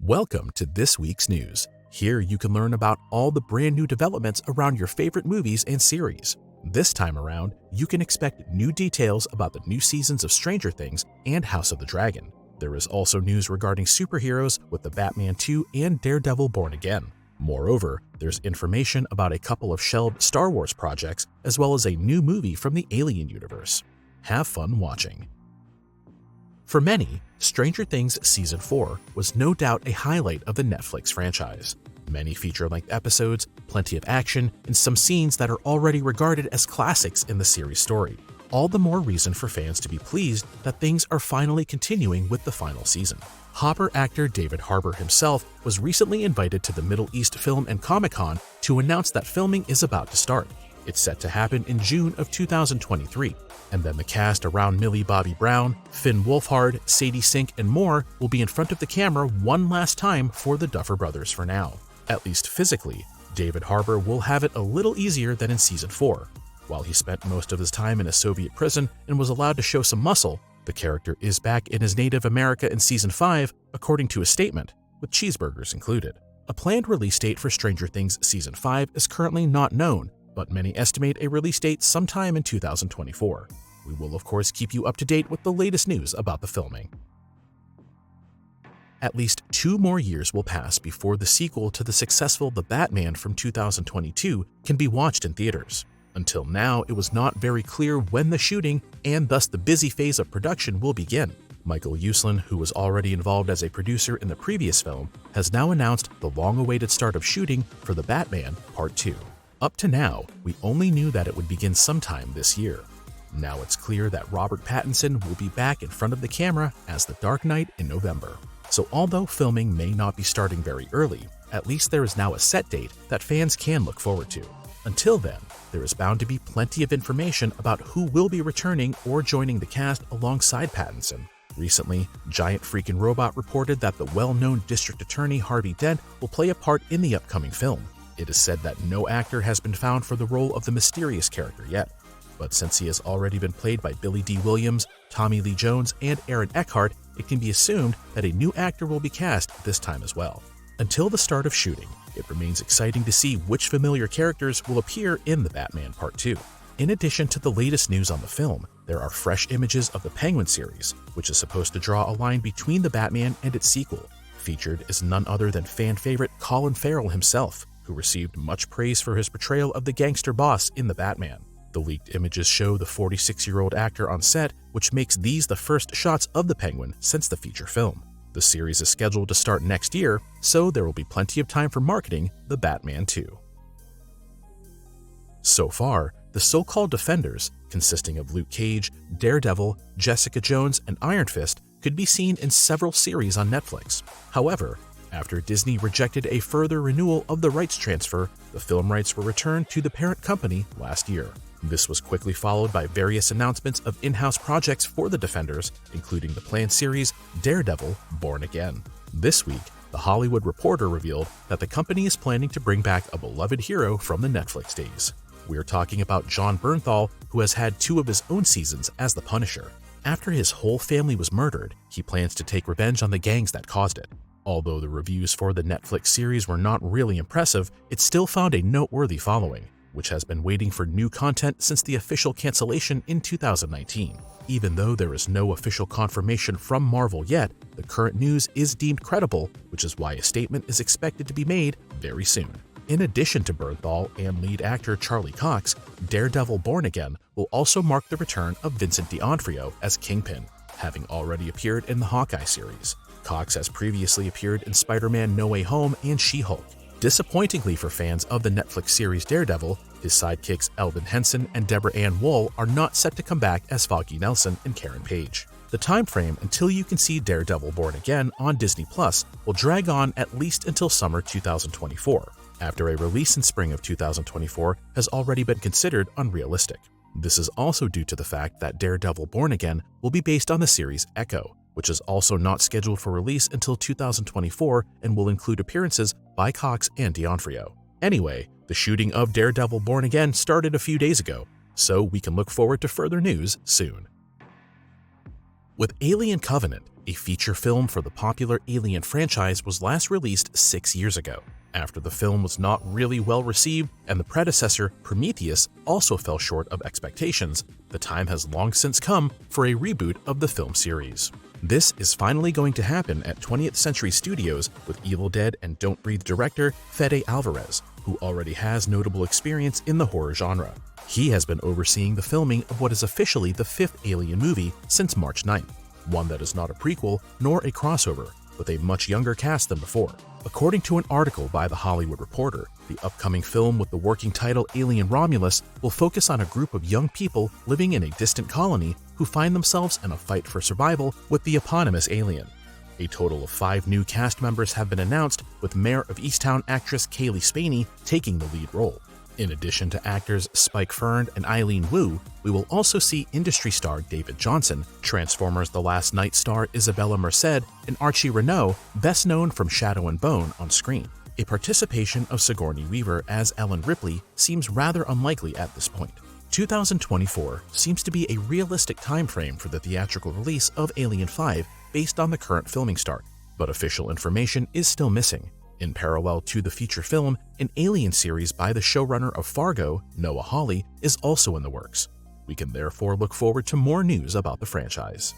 Welcome to this week's news. Here you can learn about all the brand new developments around your favorite movies and series. This time around, you can expect new details about the new seasons of Stranger Things and House of the Dragon. There is also news regarding superheroes with The Batman 2 and Daredevil Born Again. Moreover, there's information about a couple of shelved Star Wars projects as well as a new movie from the Alien universe. Have fun watching. For many, Stranger Things Season 4 was no doubt a highlight of the Netflix franchise. Many feature-length episodes, plenty of action, and some scenes that are already regarded as classics in the series' story. All the more reason for fans to be pleased that things are finally continuing with the final season. Hopper actor David Harbour himself was recently invited to the Middle East Film and Comic-Con to announce that filming is about to start. It's set to happen in June of 2023, and then the cast around Millie Bobby Brown, Finn Wolfhard, Sadie Sink, and more will be in front of the camera one last time for the Duffer Brothers for now. At least physically, David Harbour will have it a little easier than in Season 4. While he spent most of his time in a Soviet prison and was allowed to show some muscle, the character is back in his native America in Season 5, according to a statement, with cheeseburgers included. A planned release date for Stranger Things Season 5 is currently not known, but many estimate a release date sometime in 2024. We will of course keep you up to date with the latest news about the filming. At least 2 more years will pass before the sequel to the successful The Batman from 2022 can be watched in theaters. Until now, it was not very clear when the shooting and thus the busy phase of production will begin. Michael Uslan, who was already involved as a producer in the previous film, has now announced the long-awaited start of shooting for The Batman Part 2. Up to now, we only knew that it would begin sometime this year. Now it's clear that Robert Pattinson will be back in front of the camera as the Dark Knight in November. So although filming may not be starting very early, at least there is now a set date that fans can look forward to. Until then, there is bound to be plenty of information about who will be returning or joining the cast alongside Pattinson. Recently, Giant Freakin' Robot reported that the well-known District Attorney Harvey Dent will play a part in the upcoming film. It is said that no actor has been found for the role of the mysterious character yet. But since he has already been played by Billy D. Williams, Tommy Lee Jones, and Aaron Eckhart, it can be assumed that a new actor will be cast this time as well. Until the start of shooting, it remains exciting to see which familiar characters will appear in The Batman Part 2. In addition to the latest news on the film, there are fresh images of the Penguin series, which is supposed to draw a line between The Batman and its sequel. Featured is none other than fan favorite Colin Farrell himself, who received much praise for his portrayal of the gangster boss in The Batman. The leaked images show the 46-year-old actor on set, which makes these the first shots of the Penguin since the feature film. The series is scheduled to start next year, so there will be plenty of time for marketing The Batman 2. So far, the so-called Defenders, consisting of Luke Cage, Daredevil, Jessica Jones, and Iron Fist, could be seen in several series on Netflix. However, after Disney rejected a further renewal of the rights transfer, the film rights were returned to the parent company last year. This was quickly followed by various announcements of in-house projects for the Defenders, including the planned series Daredevil Born Again. This week, The Hollywood Reporter revealed that the company is planning to bring back a beloved hero from the Netflix days. We're talking about Jon Bernthal, who has had 2 of his own seasons as the Punisher. After his whole family was murdered, he plans to take revenge on the gangs that caused it. Although the reviews for the Netflix series were not really impressive, it still found a noteworthy following, which has been waiting for new content since the official cancellation in 2019. Even though there is no official confirmation from Marvel yet, the current news is deemed credible, which is why a statement is expected to be made very soon. In addition to Bernthal and lead actor Charlie Cox, Daredevil Born Again will also mark the return of Vincent D'Onofrio as Kingpin, having already appeared in the Hawkeye series. Cox has previously appeared in Spider-Man No Way Home and She-Hulk. Disappointingly for fans of the Netflix series Daredevil, his sidekicks Elvin Henson and Deborah Ann Woll are not set to come back as Foggy Nelson and Karen Page. The time frame until you can see Daredevil Born Again on Disney Plus will drag on at least until summer 2024, after a release in spring of 2024 has already been considered unrealistic. This is also due to the fact that Daredevil Born Again will be based on the series Echo, which is also not scheduled for release until 2024 and will include appearances by Cox and D'Onofrio. Anyway, the shooting of Daredevil Born Again started a few days ago, so we can look forward to further news soon. With Alien Covenant, a feature film for the popular Alien franchise, was last released 6 years ago. After the film was not really well received and the predecessor, Prometheus, also fell short of expectations, the time has long since come for a reboot of the film series. This is finally going to happen at 20th Century Studios with Evil Dead and Don't Breathe director Fede Alvarez, who already has notable experience in the horror genre. He has been overseeing the filming of what is officially the 5th Alien movie since March 9th, one that is not a prequel nor a crossover, with a much younger cast than before. According to an article by The Hollywood Reporter, the upcoming film with the working title Alien Romulus will focus on a group of young people living in a distant colony who find themselves in a fight for survival with the eponymous alien. A total of 5 new cast members have been announced, with Mayor of Easttown actress Kaylee Spaney taking the lead role. In addition to actors Spike Fern and Eileen Wu, we will also see industry star David Johnson, Transformers The Last Night star Isabella Merced, and Archie Renault, best known from Shadow and Bone, on screen. A participation of Sigourney Weaver as Ellen Ripley seems rather unlikely at this point. 2024 seems to be a realistic timeframe for the theatrical release of Alien 5 based on the current filming start, but official information is still missing. In parallel to the feature film, an Alien series by the showrunner of Fargo, Noah Hawley, is also in the works. We can therefore look forward to more news about the franchise.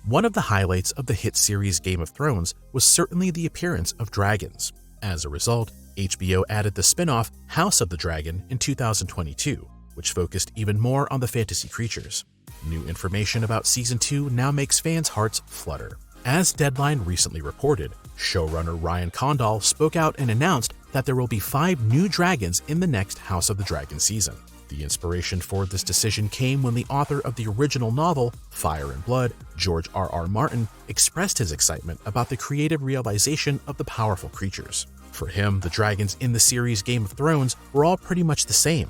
One of the highlights of the hit series Game of Thrones was certainly the appearance of dragons. As a result, HBO added the spin-off House of the Dragon in 2022, which focused even more on the fantasy creatures. New information about Season 2 now makes fans' hearts flutter. As Deadline recently reported, showrunner Ryan Condal spoke out and announced that there will be 5 new dragons in the next House of the Dragon season. The inspiration for this decision came when the author of the original novel, Fire and Blood, George R.R. Martin, expressed his excitement about the creative realization of the powerful creatures. For him, the dragons in the series Game of Thrones were all pretty much the same.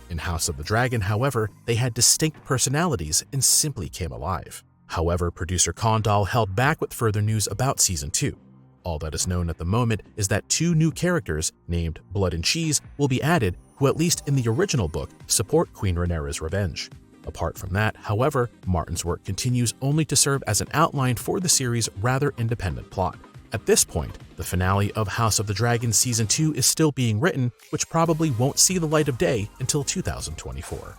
In House of the Dragon, however, they had distinct personalities and simply came alive. However, producer Condal held back with further news about Season 2. All that is known at the moment is that 2 new characters, named Blood and Cheese, will be added, who at least in the original book support Queen Rhaenyra's revenge. Apart from that, however, Martin's work continues only to serve as an outline for the series' rather independent plot. At this point, the finale of House of the Dragon Season 2 is still being written, which probably won't see the light of day until 2024.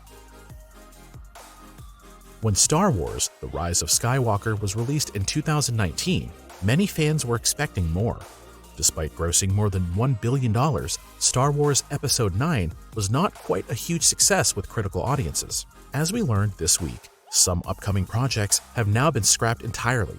When Star Wars: The Rise of Skywalker was released in 2019, many fans were expecting more. Despite grossing more than $1 billion, Star Wars Episode 9 was not quite a huge success with critical audiences. As we learned this week, some upcoming projects have now been scrapped entirely.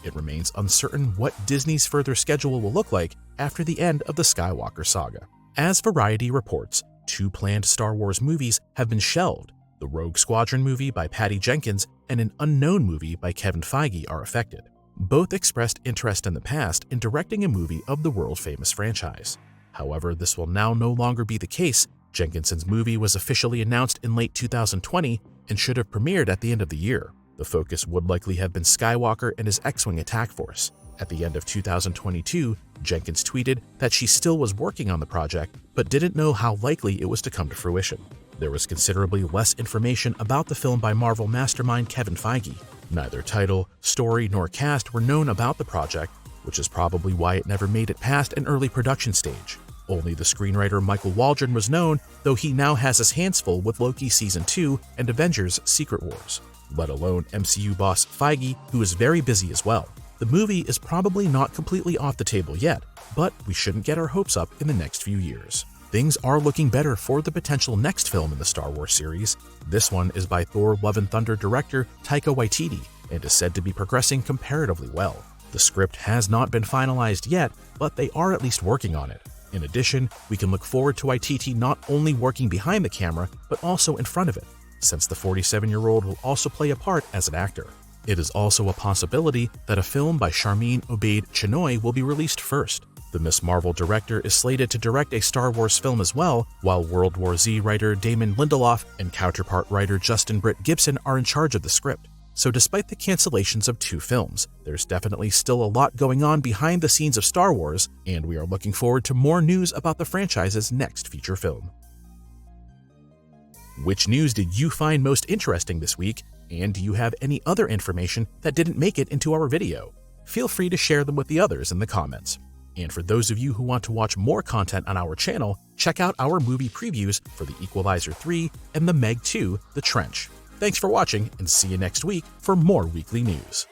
It remains uncertain what Disney's further schedule will look like after the end of the Skywalker saga. As Variety reports, 2 planned Star Wars movies have been shelved. The Rogue Squadron movie by Patty Jenkins and an Unknown movie by Kevin Feige are affected. Both expressed interest in the past in directing a movie of the world-famous franchise. However, this will now no longer be the case. Jenkinson's movie was officially announced in late 2020 and should have premiered at the end of the year. The focus would likely have been Skywalker and his X-Wing attack force. At the end of 2022, Jenkins tweeted that she still was working on the project, but didn't know how likely it was to come to fruition. There was considerably less information about the film by Marvel mastermind Kevin Feige. Neither title, story, nor cast were known about the project, which is probably why it never made it past an early production stage. Only the screenwriter Michael Waldron was known, though he now has his hands full with Loki Season 2 and Avengers: Secret Wars, let alone MCU boss Feige, who is very busy as well. The movie is probably not completely off the table yet, but we shouldn't get our hopes up in the next few years. Things are looking better for the potential next film in the Star Wars series. This one is by Thor: Love and Thunder director Taika Waititi and is said to be progressing comparatively well. The script has not been finalized yet, but they are at least working on it. In addition, we can look forward to Waititi not only working behind the camera, but also in front of it, since the 47-year-old will also play a part as an actor. It is also a possibility that a film by Sharmeen Obaid-Chinoy will be released first. The Ms. Marvel director is slated to direct a Star Wars film as well, while World War Z writer Damon Lindelof and counterpart writer Justin Britt Gibson are in charge of the script. So despite the cancellations of 2 films, there's definitely still a lot going on behind the scenes of Star Wars, and we are looking forward to more news about the franchise's next feature film. Which news did you find most interesting this week? And do you have any other information that didn't make it into our video? Feel free to share them with the others in the comments. And for those of you who want to watch more content on our channel, check out our movie previews for The Equalizer 3 and The Meg 2: The Trench. Thanks for watching, and see you next week for more weekly news.